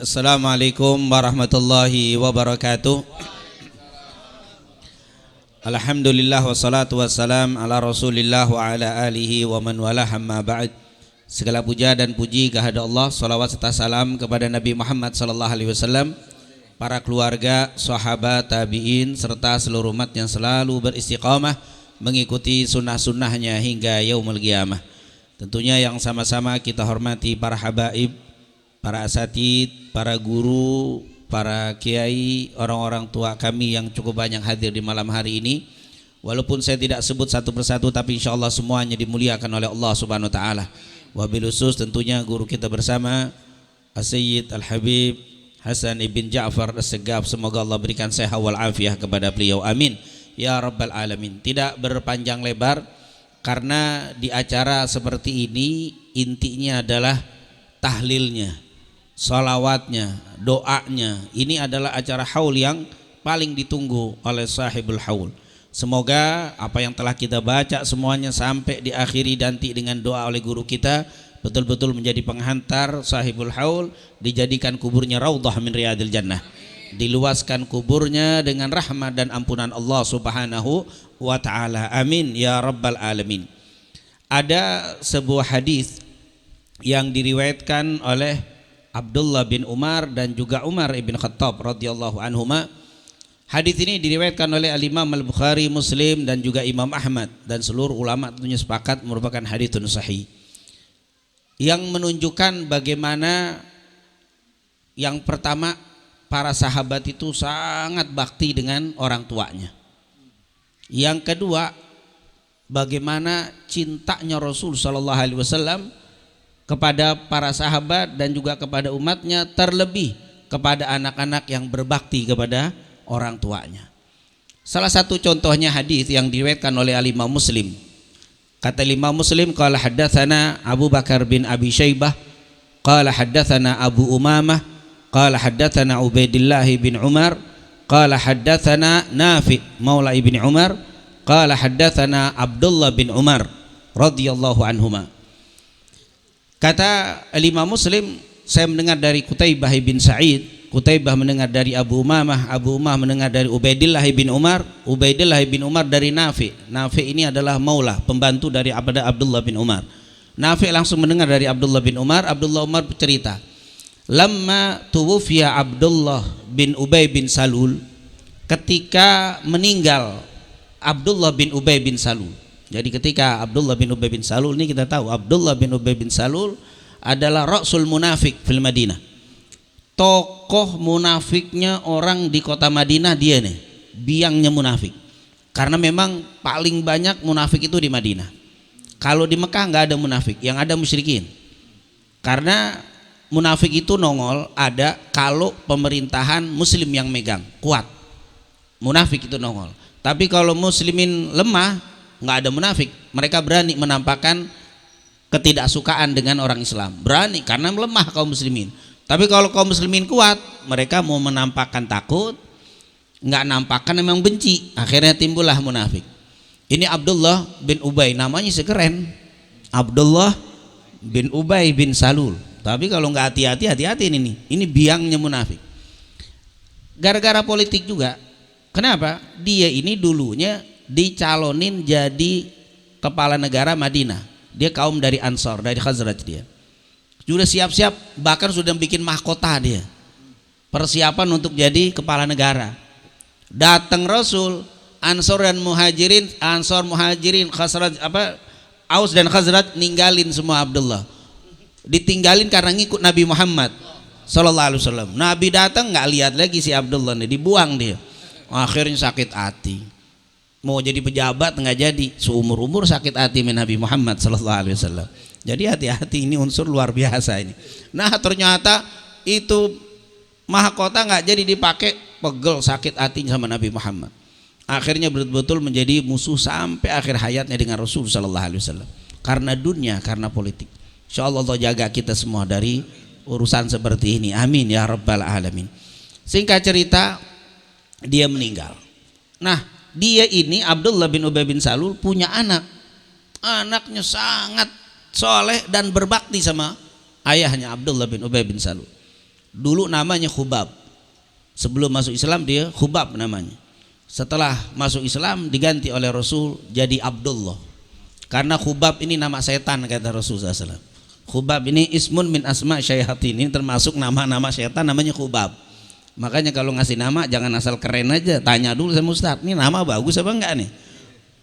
Assalamualaikum warahmatullahi wabarakatuh. Alhamdulillah wassalatu wassalam ala Rasulillah wa ala alihi wa man wala amma ba'd. Segala puja dan puji kehadirat Allah, salawat serta salam kepada Nabi Muhammad sallallahu alaihi wasallam, para keluarga, sahabat, tabi'in serta seluruh umat yang selalu beristiqamah mengikuti sunnah-sunnahnya hingga yaumul qiyamah. Tentunya yang sama-sama kita hormati para habaib, para asatid, para guru, para kiai, orang-orang tua kami yang cukup banyak hadir di malam hari ini. Walaupun saya tidak sebut satu persatu, tapi insya Allah semuanya dimuliakan oleh Allah Subhanahu Wa Taala. Wabil khusus tentunya guru kita bersama As-Sayyid Al-Habib Hasan ibn Ja'far As-Segaf. Semoga Allah berikan sehat wal afiah kepada beliau. Amin ya rabbal alamin. Tidak berpanjang lebar, karena di acara seperti ini intinya adalah tahlilnya, salawatnya, doanya. Ini adalah acara haul yang paling ditunggu oleh sahibul haul. Semoga apa yang telah kita baca semuanya sampai diakhiri nanti dengan doa oleh guru kita betul-betul menjadi penghantar sahibul haul, dijadikan kuburnya raudhah min riyadil jannah, diluaskan kuburnya dengan rahmat dan ampunan Allah Subhanahu wa Ta'ala. Amin ya rabbal alamin. Ada sebuah hadis yang diriwayatkan oleh Abdullah bin Umar dan juga Umar ibn Khattab radhiyallahu anhuma. Hadis ini diriwayatkan oleh Al-Imam Al-Bukhari, Muslim dan juga Imam Ahmad, dan seluruh ulama tentunya sepakat merupakan haditsun sahih, yang menunjukkan bagaimana yang pertama, para sahabat itu sangat bakti dengan orang tuanya. Yang kedua, bagaimana cintanya Rasul sallallahu alaihi wasallam kepada para sahabat dan juga kepada umatnya, terlebih kepada anak-anak yang berbakti kepada orang tuanya. Salah satu contohnya hadis yang diriwayatkan oleh Imam Muslim. Kata Imam Muslim, qala haddatsana Abu Bakar bin Abi Syaibah qala haddatsana Abu Umamah qala haddatsana Ubaidillah bin Umar qala haddatsana Nafi maula ibni Umar qala haddatsana Abdullah bin Umar radhiyallahu anhuma. Kata Imam Muslim, saya mendengar dari Qutaibah bin Sa'id, Qutaibah mendengar dari Abu Umamah, Abu Umamah mendengar dari Ubaidillah bin Umar, Ubaidillah bin Umar dari Nafi. Nafi ini adalah maula, pembantu dari Abdullah bin Umar. Nafi langsung mendengar dari Abdullah bin Umar. Abdullah Umar bercerita, lamma tuwufiya Abdullah bin Ubay bin Salul, ketika meninggal Abdullah bin Ubay bin Salul. Jadi ketika Abdullah bin Ubay bin Salul ini, kita tahu Abdullah bin Ubay bin Salul adalah Rasul Munafik fil Madinah, tokoh munafiknya orang di kota Madinah. Dia nih biangnya munafik, karena memang paling banyak munafik itu di Madinah. Kalau di Mekah nggak ada munafik, yang ada musyrikin. Karena munafik itu nongol ada kalau pemerintahan muslim yang megang kuat, munafik itu nongol. Tapi kalau muslimin lemah, nggak ada munafik. Mereka berani menampakkan ketidaksukaan dengan orang Islam, berani karena lemah kaum muslimin. Tapi kalau kaum muslimin kuat, mereka mau menampakkan takut, nggak nampakkan memang benci, akhirnya timbullah munafik. Ini Abdullah bin Ubay, namanya sekeren Abdullah bin Ubay bin Salul. Tapi kalau nggak hati-hati ini biangnya munafik. Gara-gara politik juga. Kenapa? Dia ini dulunya dicalonin jadi kepala negara Madinah. Dia kaum dari Ansor, dari Khazraj. Dia sudah siap-siap, bahkan sudah bikin mahkota dia, persiapan untuk jadi kepala negara. Datang Rasul, Ansor Muhajirin, Khazraj, Aus dan Khazraj ninggalin semua Abdullah. Ditinggalin karena ngikut Nabi Muhammad sallallahu alaihi wasallam. Nabi datang nggak lihat lagi si Abdullah nih, dibuang dia. Akhirnya sakit hati. Mau jadi pejabat nggak jadi, seumur-umur sakit hati dengan Nabi Muhammad sallallahu alaihi wasallam. Jadi hati-hati, ini unsur luar biasa ini. Nah ternyata itu mahkota nggak jadi dipakai, pegel sakit hatinya sama Nabi Muhammad. Akhirnya betul-betul menjadi musuh sampai akhir hayatnya dengan Rasul sallallahu alaihi wasallam. Karena dunia, karena politik. Insyaallah Allah jaga kita semua dari urusan seperti ini. Amin ya rabbal alamin. Singkat cerita, dia meninggal. Nah, dia ini Abdullah bin Ubay bin Salul punya anak. Anaknya sangat soleh dan berbakti sama ayahnya Abdullah bin Ubay bin Salul. Dulu namanya Khubab. Sebelum masuk Islam dia Khubab namanya. Setelah masuk Islam diganti oleh Rasul jadi Abdullah. Karena Khubab ini nama setan kata Rasulullah SAW. Khubab ini ismun min asma syayatin, ini termasuk nama-nama setan namanya Khubab. Makanya kalau ngasih nama jangan asal keren aja, tanya dulu sama Ustaz, ini nama bagus apa enggak nih?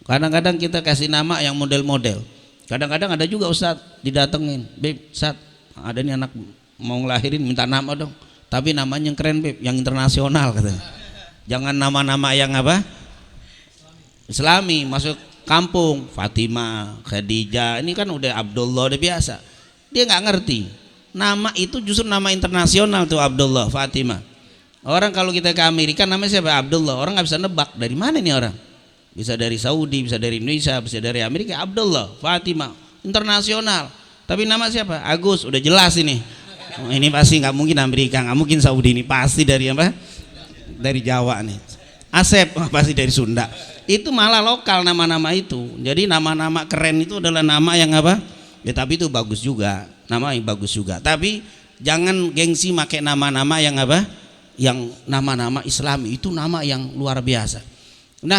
Kadang-kadang kita kasih nama yang model-model. Kadang-kadang ada juga Ustaz didatengin, Beb, Ustaz ada nih anak mau ngelahirin minta nama dong, tapi namanya yang keren Beb, yang internasional katanya. Jangan nama-nama yang apa? Islami, masuk kampung Fatimah, Khadijah, ini kan udah Abdullah udah biasa. Dia nggak ngerti. Nama itu justru nama internasional tuh Abdullah, Fatimah. Orang kalau kita ke Amerika namanya siapa? Abdullah. Orang nggak bisa nebak dari mana nih orang. Bisa dari Saudi, bisa dari Indonesia, bisa dari Amerika. Abdullah, Fatimah, internasional. Tapi nama siapa? Agus, udah jelas ini. Oh, ini pasti nggak mungkin Amerika, nggak mungkin Saudi, ini pasti dari apa? Dari Jawa nih. Asep pasti dari Sunda. Itu malah lokal nama-nama itu. Jadi nama-nama keren itu adalah nama yang apa? Ya tapi itu bagus juga, nama yang bagus juga. Tapi jangan gengsi pakai nama-nama yang apa? Yang nama-nama Islami, itu nama yang luar biasa. Nah,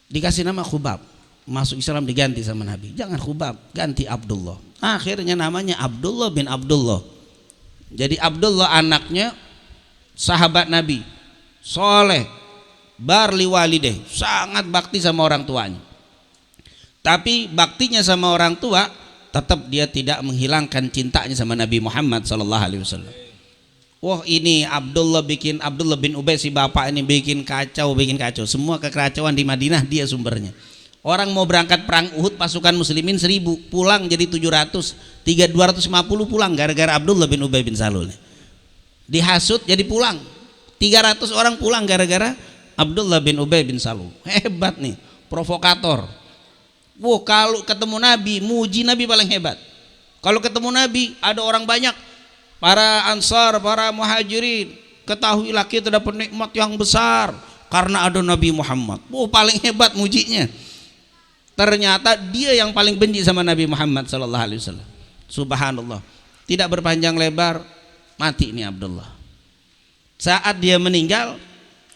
dikasih nama Khubab, masuk Islam diganti sama Nabi. Jangan Khubab, ganti Abdullah. Akhirnya namanya Abdullah bin Abdullah. Jadi Abdullah anaknya sahabat Nabi, soleh, barli walideh, sangat bakti sama orang tuanya. Tapi baktinya sama orang tua tetap dia tidak menghilangkan cintanya sama Nabi Muhammad SAW. Wah ini Abdullah bin Ubay, si bapak ini bikin kacau. Semua kekacauan di Madinah dia sumbernya. Orang mau berangkat perang Uhud pasukan muslimin 1000, pulang jadi 700, 250 pulang gara-gara Abdullah bin Ubay bin Salul. Dihasut jadi pulang 300 orang pulang gara-gara Abdullah bin Ubay bin Salul. Hebat nih, provokator. Wah kalau ketemu Nabi, muji Nabi paling hebat. Kalau ketemu Nabi ada orang banyak, para Ansar, para Muhajirin, ketahuilah kita dapat nikmat yang besar karena ada Nabi Muhammad. Wah paling hebat mujinya. Ternyata dia yang paling benci sama Nabi Muhammad SAW. Subhanallah. Tidak berpanjang lebar, mati ini Abdullah. Saat dia meninggal,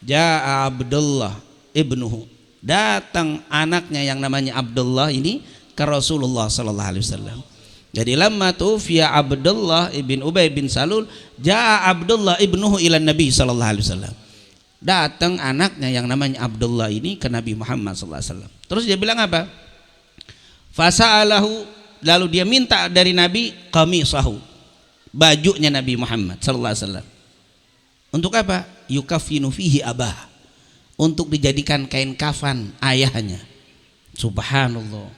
Ja'a Abdullah ibnuhu, datang anaknya yang namanya Abdullah ini ke Rasulullah SAW. Jadi lamma tufiya Abdullah ibn Ubay bin Salul, Ja'a Abdullah ibnuhu ila Nabi SAW. Datang anaknya yang namanya Abdullah ini ke Nabi Muhammad SAW. Terus dia bilang apa? Fasa'alahu, lalu dia minta dari Nabi qamisahu, bajunya Nabi Muhammad SAW. Untuk apa? Yukafinu fihi abah, untuk dijadikan kain kafan ayahnya. Subhanallah.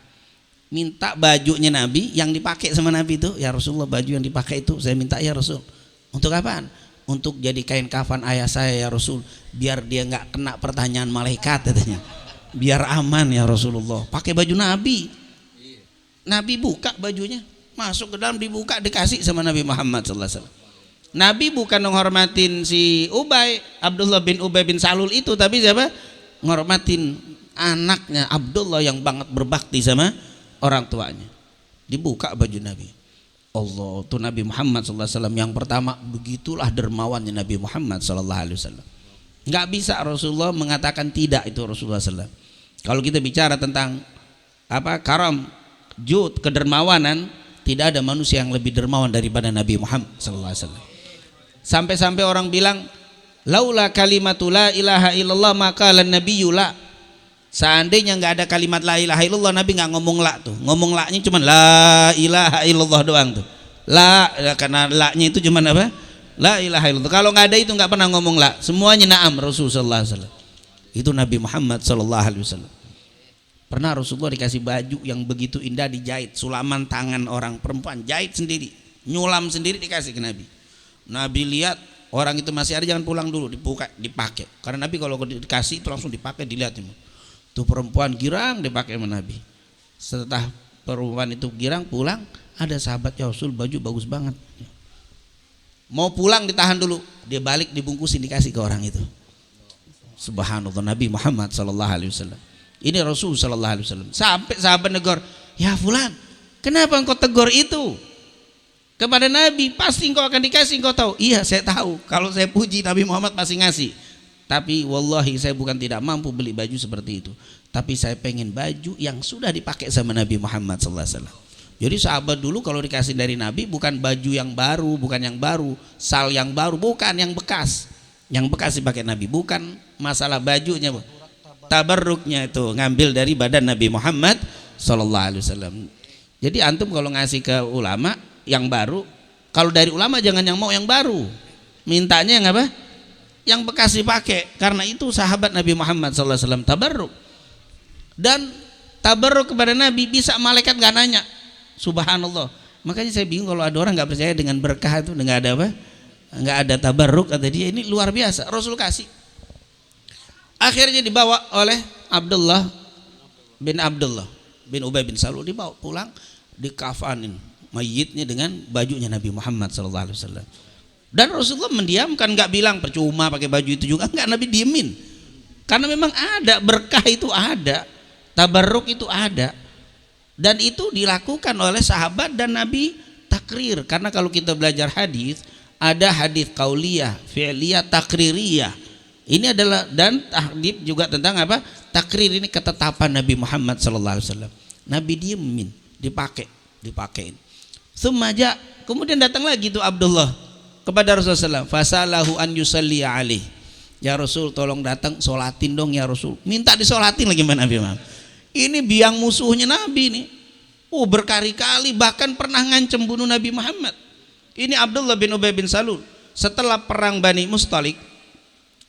Minta bajunya Nabi yang dipakai sama Nabi itu, ya Rasulullah baju yang dipakai itu saya minta ya Rasul. Untuk apaan? Untuk jadi kain kafan ayah saya ya Rasul, biar dia nggak kena pertanyaan malaikat katanya. Biar aman ya Rasulullah. Pakai baju Nabi. Nabi buka bajunya, masuk ke dalam, dibuka, dikasih sama Nabi Muhammad SAW. Nabi bukan menghormatin si Ubay, Abdullah bin Ubay bin Salul itu, tapi siapa? Menghormatin anaknya Abdullah yang banget berbakti sama orang tuanya. Dibuka baju Nabi. Allah, tuh Nabi Muhammad SAW yang pertama, begitulah dermawannya Nabi Muhammad SAW. Nggak bisa Rasulullah mengatakan tidak, itu Rasulullah SAW. Kalau kita bicara tentang apa karam, jud, kedermawanan, tidak ada manusia yang lebih dermawan daripada Nabi Muhammad SAW. Sampai-sampai orang bilang, laula kalimatu la ilaha illallah maka lan nabiyyu la. Seandainya nggak ada kalimat la ilaha illallah, Nabi nggak ngomong la tuh. Ngomong la-nya cuma la ilaha illallah doang tuh. La, karena la-nya itu cuma apa? La ilaha illallah. Kalau nggak ada itu nggak pernah ngomong la. Semuanya na'am Rasulullah SAW. Itu Nabi Muhammad SAW. Pernah Rasulullah dikasih baju yang begitu indah, dijahit, sulaman tangan orang perempuan, jahit sendiri, nyulam sendiri, dikasih ke Nabi. Nabi lihat orang itu masih ada, jangan pulang dulu, dipakai. Karena Nabi kalau dikasih itu langsung dipakai, dilihat itu. Tuh perempuan girang dipakai sama Nabi. Setelah perempuan itu girang pulang, ada sahabat, ya Rasul baju bagus banget. Mau pulang ditahan dulu, dia balik dibungkusin, dikasih ke orang itu. Subhanallah, Nabi Muhammad SAW. Ini Rasul sallallahu alaihi wasallam. Sampai sahabat negor, "Ya fulan, kenapa engkau tegur itu? kepada Nabi, pasti engkau akan dikasih, engkau tahu. Iya, saya tahu. Kalau saya puji Nabi Muhammad pasti ngasih. Tapi wallahi saya bukan tidak mampu beli baju seperti itu. Tapi saya pengen baju yang sudah dipakai sama Nabi Muhammad sallallahu alaihi wasallam. Jadi sahabat dulu kalau dikasih dari Nabi bukan baju yang baru, bukan yang baru, sal yang baru, bukan yang bekas. Yang bekas dipakai Nabi, bukan masalah bajunya. Tabarruknya itu ngambil dari badan Nabi Muhammad sallallahu alaihi wasallam. Jadi antum kalau ngasih ke ulama yang baru, kalau dari ulama jangan yang mau yang baru, mintanya yang apa? Yang bekas dipakai, karena itu sahabat Nabi Muhammad SAW tabarruk. Dan tabarruk kepada Nabi bisa malaikat gak nanya, subhanallah. Makanya saya bingung kalau ada orang gak percaya dengan berkah itu, nggak ada apa? Nggak ada tabarruk, kata dia. Ini luar biasa, Rasul kasih. Akhirnya dibawa oleh Abdullah bin Ubay bin Salul, dibawa pulang, dikafanin mayitnya dengan bajunya Nabi Muhammad SAW. Dan Rasulullah mendiamkan, nggak bilang percuma pakai baju itu juga, nggak, Nabi diemin. Karena memang ada berkah, itu ada tabarruk, itu ada, dan itu dilakukan oleh sahabat dan Nabi takrir. Karena kalau kita belajar hadis, ada hadis qauliyah, fi'liyah, takririyah. Ini adalah, dan hadis juga tentang apa? Takrir, ini ketetapan Nabi Muhammad SAW. Nabi diemin, dipakein. Sumaja, kemudian datang lagi tuh Abdullah kepada Rasulullah SAW, fasalahu an yusalli alaih. Ya Rasul, tolong datang sholatin dong ya Rasul. Minta disolatin lagi sama Nabi Muhammad. Ini biang musuhnya Nabi nih. Berkali-kali bahkan pernah ngancem bunuh Nabi Muhammad. Ini Abdullah bin Ubay bin Salul. Setelah perang Bani Mustalik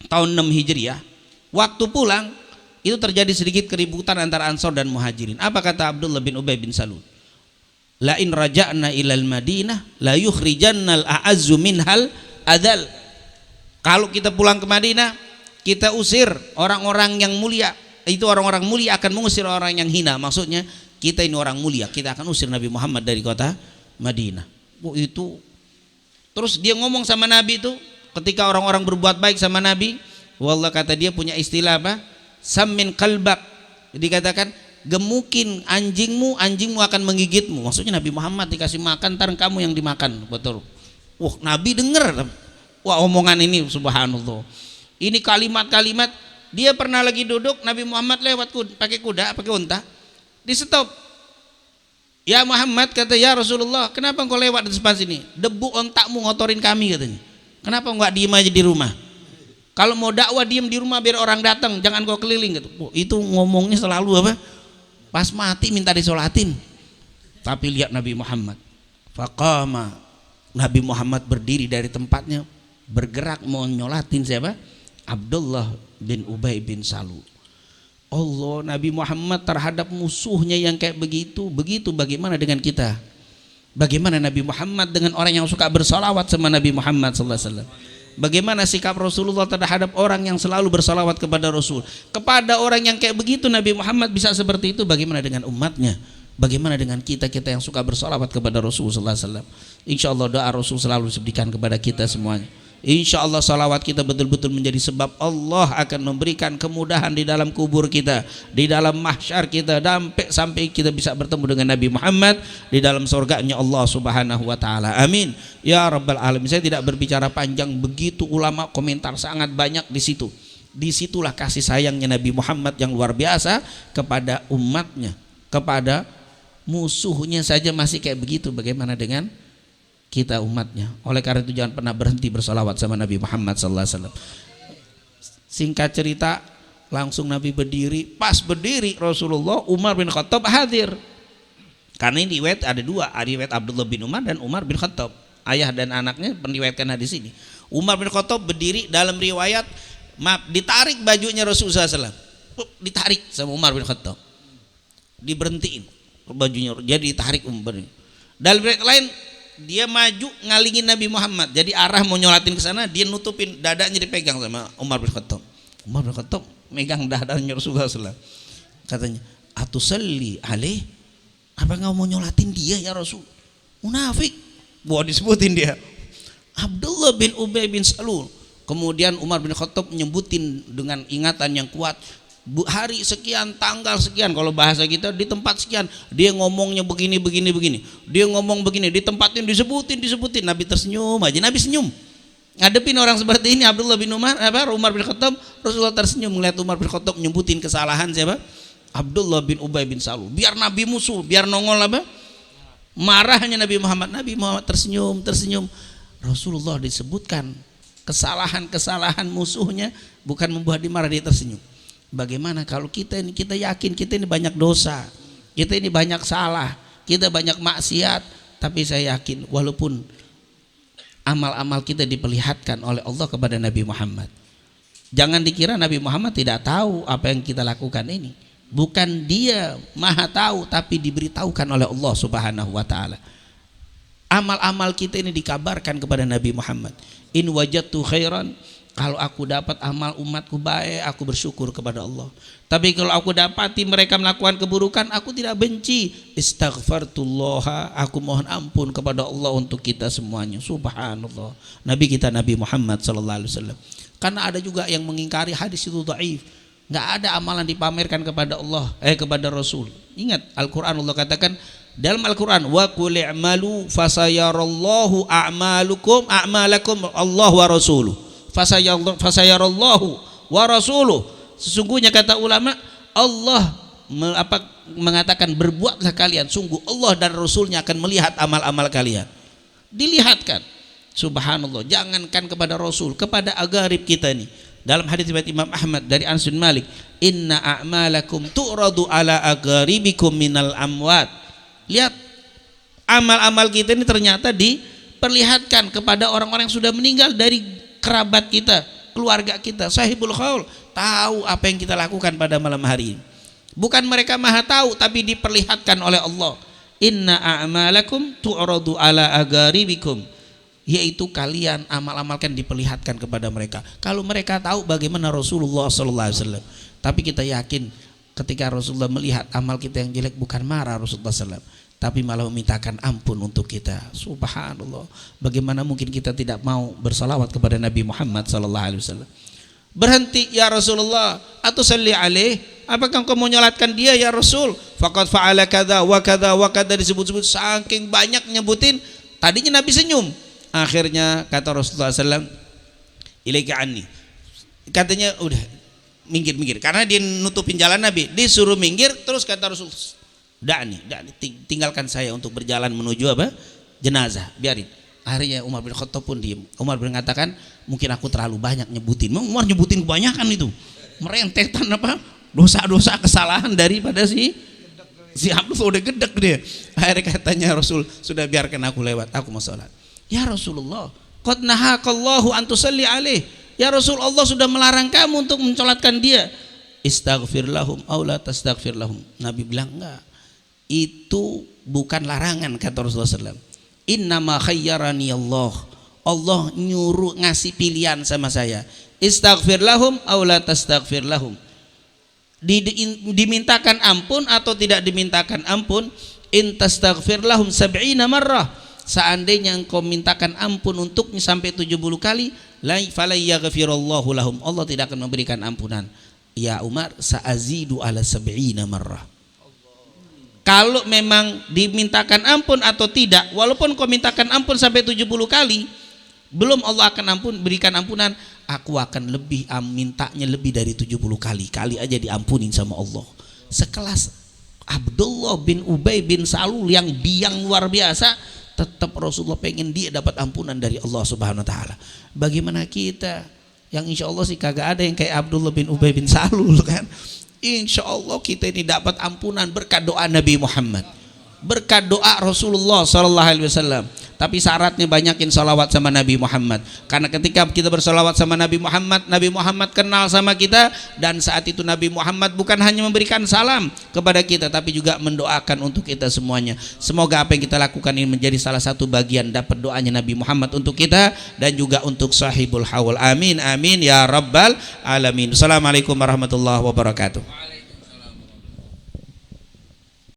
tahun 6 Hijriah, waktu pulang itu terjadi sedikit keributan antara Ansor dan Muhajirin. Apa kata Abdullah bin Ubay bin Salul? La in raja'na ilal Madinah la yukhrijannal a'azzu minhal adal. Kalau kita pulang ke Madinah, kita usir orang-orang yang mulia. Itu orang-orang mulia akan mengusir orang yang hina. Maksudnya kita ini orang mulia, kita akan usir Nabi Muhammad dari kota Madinah. Itu terus dia ngomong sama Nabi itu, ketika orang-orang berbuat baik sama Nabi, wallah kata dia punya istilah apa? Sammin qalbak. Jadi katakan, gemukin anjingmu, anjingmu akan menggigitmu. Maksudnya Nabi Muhammad dikasih makan, ntar kamu yang dimakan. Betul. Nabi dengar. Wah, omongan ini subhanallah. Ini kalimat-kalimat. Dia pernah lagi duduk, Nabi Muhammad lewat pakai kuda, pakai unta. Di stop. Ya Muhammad, kata, ya Rasulullah, kenapa engkau lewat di depan sini? Debu ontakmu ngotorin kami, katanya. Kenapa enggak diem aja di rumah? Kalau mau dakwah diem di rumah biar orang datang, jangan kau keliling gitu. Itu ngomongnya selalu apa? Pas mati minta disolatin. Tapi lihat Nabi Muhammad. Faqama, Nabi Muhammad berdiri dari tempatnya, bergerak mau nyolatin siapa? Abdullah bin Ubay bin Salul. Allah, Nabi Muhammad terhadap musuhnya yang kayak begitu bagaimana dengan kita? Bagaimana Nabi Muhammad dengan orang yang suka bersalawat sama Nabi Muhammad sallallahu alaihi wasallam? Bagaimana sikap Rasulullah terhadap orang yang selalu bersalawat kepada Rasul? Kepada orang yang kayak begitu Nabi Muhammad bisa seperti itu, bagaimana dengan umatnya? Bagaimana dengan kita yang suka bersalawat kepada Rasul sallallahu alaihi wasallam? Insyaallah doa Rasul selalu diberikan kepada kita semuanya. Insya Allah salawat kita betul-betul menjadi sebab Allah akan memberikan kemudahan di dalam kubur kita, di dalam mahsyar kita, sampai kita bisa bertemu dengan Nabi Muhammad di dalam surganya Allah Subhanahu wa taala. Amin ya rabbal alamin. Saya tidak berbicara panjang, begitu ulama komentar sangat banyak di situ. Disitulah kasih sayangnya Nabi Muhammad yang luar biasa kepada umatnya, kepada musuhnya saja masih kayak begitu, bagaimana dengan kita umatnya? Oleh karena itu jangan pernah berhenti bersalawat sama Nabi Muhammad sallallahu alaihi wasallam. Singkat cerita, langsung Nabi berdiri. Pas berdiri Rasulullah, Umar bin Khattab hadir. Karena ini riwayat ada dua, riwayat Abdullah bin Umar dan Umar bin Khattab. Ayah dan anaknya meriwayatkan hadis ini. Umar bin Khattab berdiri, dalam riwayat ditarik bajunya Rasulullah SAW. Ditarik sama Umar bin Khattab. Diberhentiin bajunya, jadi ditarik Umar. Dalam riwayat lain, dia maju ngalingin Nabi Muhammad, jadi arah mau nyolatin ke sana, dia nutupin dadanya, dipegang sama Umar bin Khattab. Umar bin Khattab megang dadanya Rasulullah SAW. Katanya, atusalli alaih, apa engkau mau nyolatin dia ya Rasul? Munafik. Wah, disebutin dia Abdullah bin Ubay bin Salul. Kemudian Umar bin Khattab nyebutin dengan ingatan yang kuat, hari sekian, tanggal sekian, kalau bahasa kita di tempat sekian, dia ngomongnya begini, dia ngomong begini, di tempat yang disebutin, Nabi tersenyum aja, Nabi senyum. Ngadepin orang seperti ini, Abdullah bin Umar bin Khattab, Rasulullah tersenyum melihat Umar bin Khattab nyebutin kesalahan siapa? Abdullah bin Ubay bin Salul. Biar Nabi musuh, biar nongol apa? Marahnya Nabi Muhammad tersenyum. Rasulullah disebutkan kesalahan musuhnya, bukan membuat dia marah, dia tersenyum. Bagaimana kalau kita yakin kita ini banyak dosa, kita ini banyak salah, kita banyak maksiat, tapi saya yakin walaupun amal-amal kita diperlihatkan oleh Allah kepada Nabi Muhammad, jangan dikira Nabi Muhammad tidak tahu apa yang kita lakukan ini. Bukan dia maha tahu, tapi diberitahukan oleh Allah Subhanahu wa ta'ala. Amal-amal kita ini dikabarkan kepada Nabi Muhammad. In wajadtu khairan, kalau aku dapat amal umatku baik, aku bersyukur kepada Allah. Tapi kalau aku dapati mereka melakukan keburukan, aku tidak benci. Istaghfartullah, aku mohon ampun kepada Allah untuk kita semuanya. Subhanallah. Nabi kita Nabi Muhammad sallallahu alaihi wasallam. Karena ada juga yang mengingkari hadis itu dhaif. Enggak ada amalan dipamerkan kepada Allah, kepada Rasul. Ingat Al-Qur'an, Allah katakan dalam Al-Qur'an, wa qul i'malu fasayarallahu a'malakum Allah wa rasuluh. Fasayarallahu wa rasuluh. Sesungguhnya kata ulama, Allah mengatakan berbuatlah kalian, sungguh Allah dan Rasulnya akan melihat amal-amal kalian. Dilihatkan. Subhanallah. Jangankan kepada Rasul, kepada agarib kita ini. Dalam hadis riwayat Imam Ahmad dari Anas bin Malik, inna a'malakum tu'radu ala agaribikum minal amwat. Lihat, amal-amal kita ini ternyata diperlihatkan kepada orang-orang yang sudah meninggal dari kerabat kita, keluarga kita, sahibul qaul, tahu apa yang kita lakukan pada malam hari ini. Bukan mereka maha tahu, tapi diperlihatkan oleh Allah. Inna a'malakum tu'radu ala agaribikum, yaitu kalian amal-amal kan diperlihatkan kepada mereka. Kalau mereka tahu bagaimana Rasulullah sallallahu alaihi wasallam. Tapi kita yakin ketika Rasulullah melihat amal kita yang jelek, bukan marah Rasulullah sallallahu alaihi wasallam, tapi malah memintakan ampun untuk kita. Subhanallah. Bagaimana mungkin kita tidak mau bersalawat kepada Nabi Muhammad sallallahu alaihi wasallam? Berhenti ya Rasulullah, atau salli alaih, apakah engkau mau nyolatkan dia ya Rasul? Faqad fa'ala kadza wa kadza wa kadza, disebut-sebut saking banyak nyebutin. Tadinya Nabi senyum, akhirnya kata Rasulullah SAW, ilaika anni, katanya udah minggir, karena dia nutupin jalan Nabi, disuruh minggir. Terus kata Rasul, da'ni, tinggalkan saya untuk berjalan menuju apa? Jenazah, biarin. Akhirnya Umar bin Khattab pun diem. Umar mengatakan, mungkin aku terlalu banyak nyebutin. Umar nyebutin kebanyakan itu, merentetan apa? Dosa-dosa kesalahan daripada si Abdullah, udah gedek dia. Akhirnya katanya Rasul, sudah biarkan aku lewat, aku mau sholat. Ya Rasulullah, qad nahakallahu an tusalli alaih. Ya Rasul, Allah sudah melarang kamu untuk mencolatkan dia. Istaghfir lahum aw la tastaghfir lahum. Nabi bilang enggak. Itu bukan larangan, kata Rasulullah SAW. Innama khayyarani Allah. Allah nyuruh, ngasih pilihan sama saya. Istaghfir lahum aw la tastaghfir lahum. Dimintakan ampun atau tidak dimintakan ampun. In tastaghfir lahum 70 marrah. Seandainya engkau mintakan ampun untuknya sampai 70 kali, la yaghfirullahu lahum, Allah tidak akan memberikan ampunan. Ya Umar, sa'azidu ala 70 marrah. Kalau memang dimintakan ampun atau tidak, walaupun kau mintakan ampun sampai 70 kali, belum Allah akan berikan ampunan. Aku akan mintanya lebih dari 70 kali. Kali aja diampunin sama Allah. Sekelas Abdullah bin Ubay bin Salul yang biang luar biasa, tetap Rasulullah pengen dia dapat ampunan dari Allah Subhanahu wa taala. Bagaimana kita yang insya Allah sih kagak ada yang kayak Abdullah bin Ubay bin Salul kan. Insya Allah kita ini dapat ampunan berkat doa Nabi Muhammad, berkat doa Rasulullah sallallahu alaihi wasallam. Tapi syaratnya banyakin salawat sama Nabi Muhammad. Karena ketika kita bersalawat sama Nabi Muhammad kenal sama kita. Dan saat itu Nabi Muhammad bukan hanya memberikan salam kepada kita, tapi juga mendoakan untuk kita semuanya. Semoga apa yang kita lakukan ini menjadi salah satu bagian dapat doanya Nabi Muhammad untuk kita, dan juga untuk sahibul haul. Amin, amin ya rabbal alamin. Assalamualaikum warahmatullahi wabarakatuh.